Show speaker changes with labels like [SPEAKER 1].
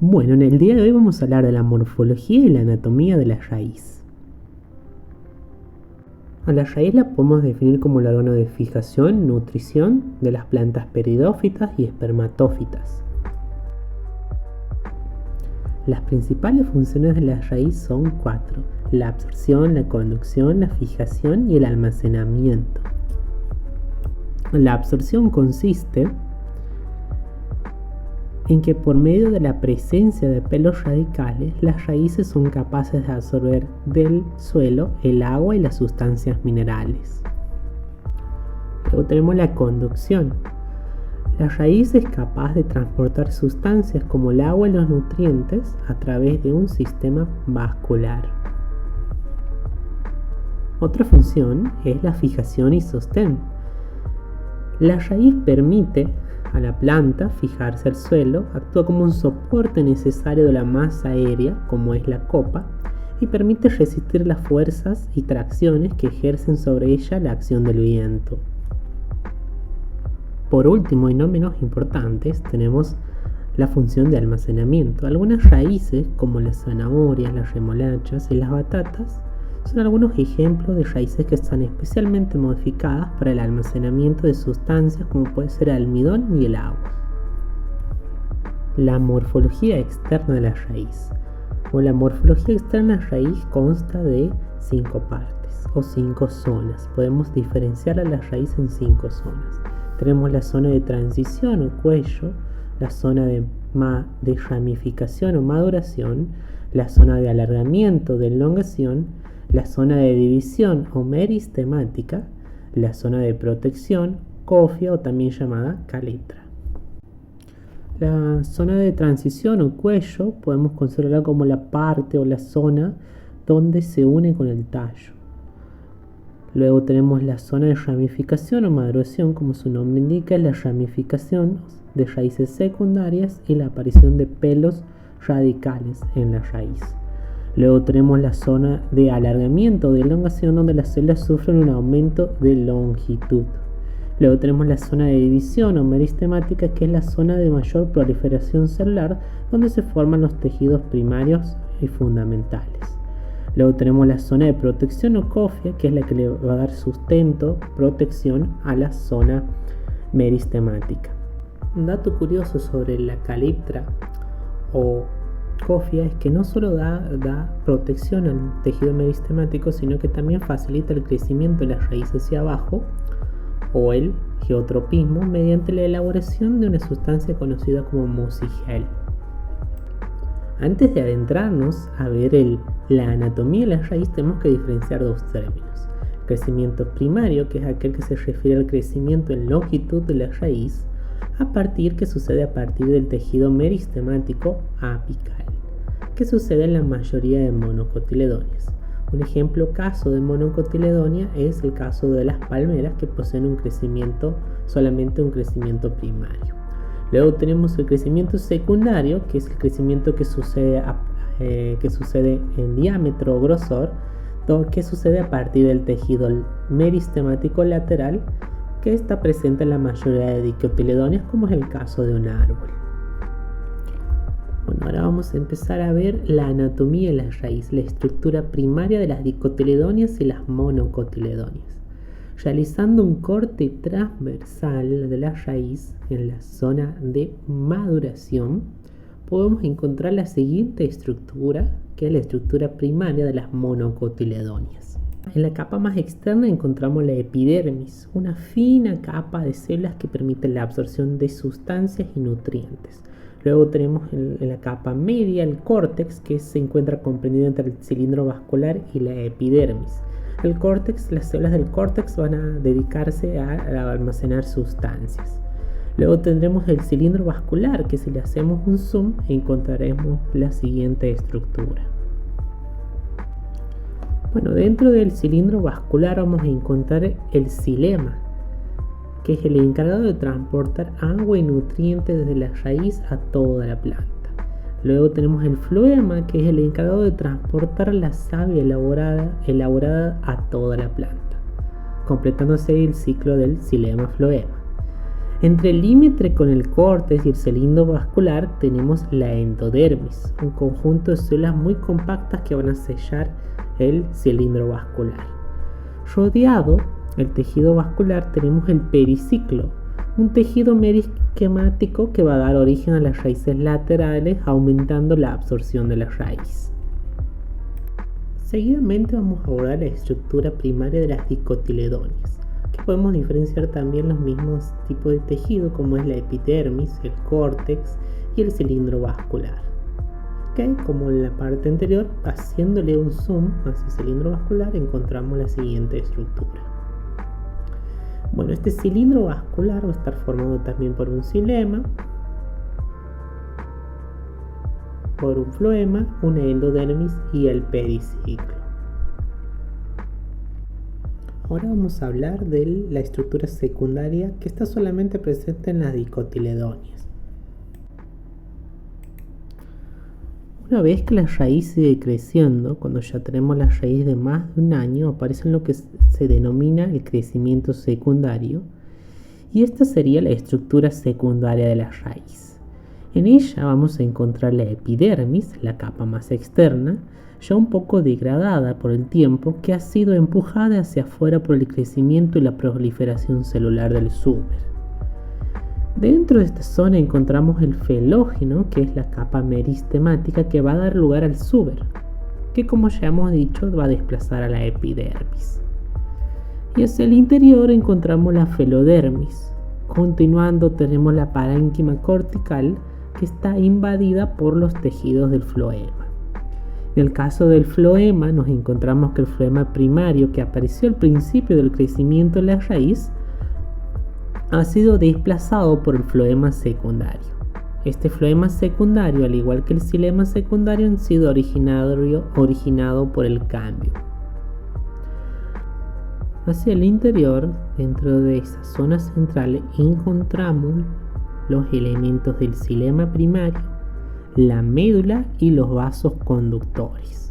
[SPEAKER 1] Bueno, en el día de hoy vamos a hablar de la morfología y la anatomía de la raíz. A la raíz la podemos definir como el órgano de fijación, nutrición de las plantas peridófitas y espermatófitas. Las principales funciones de la raíz son 4: la absorción, la conducción, la fijación y el almacenamiento. La absorción consiste en que por medio de la presencia de pelos radicales, las raíces son capaces de absorber del suelo el agua y las sustancias minerales. Luego tenemos la conducción. La raíz es capaz de transportar sustancias como el agua y los nutrientes a través de un sistema vascular. Otra función es la fijación y sostén. La raíz permite a la planta fijarse al suelo, actúa como un soporte necesario de la masa aérea, como es la copa, y permite resistir las fuerzas y tracciones que ejercen sobre ella la acción del viento. Por último, y no menos importantes, tenemos la función de almacenamiento. Algunas raíces, como las zanahorias, las remolachas y las batatas, son algunos ejemplos de raíces que están especialmente modificadas para el almacenamiento de sustancias como puede ser el almidón y el agua. La morfología externa de la raíz. La morfología externa de la raíz consta de 5 partes o 5 zonas. Podemos diferenciar a la raíz en 5 zonas. Tenemos la zona de transición o cuello, la zona de ramificación o maduración, la zona de alargamiento de elongación, la zona de división o meristemática, la zona de protección, cofia o también llamada caletra. La zona de transición o cuello podemos considerarla como la parte o la zona donde se une con el tallo. Luego tenemos la zona de ramificación o maduración, como su nombre indica, la ramificación de raíces secundarias y la aparición de pelos radicales en la raíz. Luego tenemos la zona de alargamiento o de elongación, donde las células sufren un aumento de longitud. Luego tenemos la zona de división o meristemática, que es la zona de mayor proliferación celular, donde se forman los tejidos primarios y fundamentales. Luego tenemos la zona de protección o cofia, que es la que le va a dar sustento, protección a la zona meristemática. Un dato curioso sobre la caletra o cofia es que no solo da protección al tejido meristemático, sino que también facilita el crecimiento de las raíces hacia abajo o el geotropismo mediante la elaboración de una sustancia conocida como mucigel. Antes de adentrarnos a ver la anatomía de la raíz, tenemos que diferenciar dos términos: crecimiento primario, que es aquel que se refiere al crecimiento en longitud de la raíz, que sucede a partir del tejido meristemático apical, que sucede en la mayoría de monocotiledóneas. Un ejemplo caso de monocotiledonia es el caso de las palmeras, que poseen solamente un crecimiento primario. Luego tenemos el crecimiento secundario, que es el crecimiento que sucede en diámetro o grosor, que sucede a partir del tejido meristemático lateral, que está presente en la mayoría de dicotiledóneas, como es el caso de un árbol. Bueno, ahora vamos a empezar a ver la anatomía de la raíz, la estructura primaria de las dicotiledóneas y las monocotiledóneas. Realizando un corte transversal de la raíz en la zona de maduración, podemos encontrar la siguiente estructura, que es la estructura primaria de las monocotiledóneas. En la capa más externa encontramos la epidermis, una fina capa de células que permite la absorción de sustancias y nutrientes. Luego tenemos en la capa media el córtex, que se encuentra comprendido entre el cilindro vascular y la epidermis. Las células del córtex van a dedicarse a almacenar sustancias. Luego tendremos el cilindro vascular, que si le hacemos un zoom encontraremos la siguiente estructura. Bueno, dentro del cilindro vascular vamos a encontrar el xilema, que es el encargado de transportar agua y nutrientes desde la raíz a toda la planta. Luego tenemos el floema, que es el encargado de transportar la savia elaborada a toda la planta, completándose el ciclo del xilema-floema. Entre el límite con el córtex y el cilindro vascular tenemos la endodermis, un conjunto de células muy compactas que van a sellar el cilindro vascular. Rodeado el tejido vascular tenemos el periciclo, un tejido merisquemático que va a dar origen a las raíces laterales, aumentando la absorción de la raíz. Seguidamente vamos a abordar la estructura primaria de las dicotiledóneas, que podemos diferenciar también los mismos tipos de tejido como es la epidermis, el córtex y el cilindro vascular. Okay, como en la parte anterior, haciéndole un zoom hacia el cilindro vascular encontramos la siguiente estructura. Bueno, este cilindro vascular va a estar formado también por un xilema, por un floema, una endodermis y el periciclo. Ahora vamos a hablar de la estructura secundaria que está solamente presente en las dicotiledóneas. Una vez que la raíz sigue creciendo, cuando ya tenemos la raíz de más de un año, aparece lo que se denomina el crecimiento secundario, y esta sería la estructura secundaria de la raíz. En ella vamos a encontrar la epidermis, la capa más externa, ya un poco degradada por el tiempo, que ha sido empujada hacia afuera por el crecimiento y la proliferación celular del suber. Dentro de esta zona encontramos el felógeno, que es la capa meristemática que va a dar lugar al suber, que como ya hemos dicho va a desplazar a la epidermis. Y hacia el interior encontramos la felodermis. Continuando tenemos la parénquima cortical, que está invadida por los tejidos del floema. En el caso del floema nos encontramos que el floema primario, que apareció al principio del crecimiento de la raíz, ha sido desplazado por el floema secundario. Este floema secundario, al igual que el xilema secundario, han sido originado por el cambio. Hacia el interior, dentro de esa zona central, encontramos los elementos del xilema primario, la médula y los vasos conductores.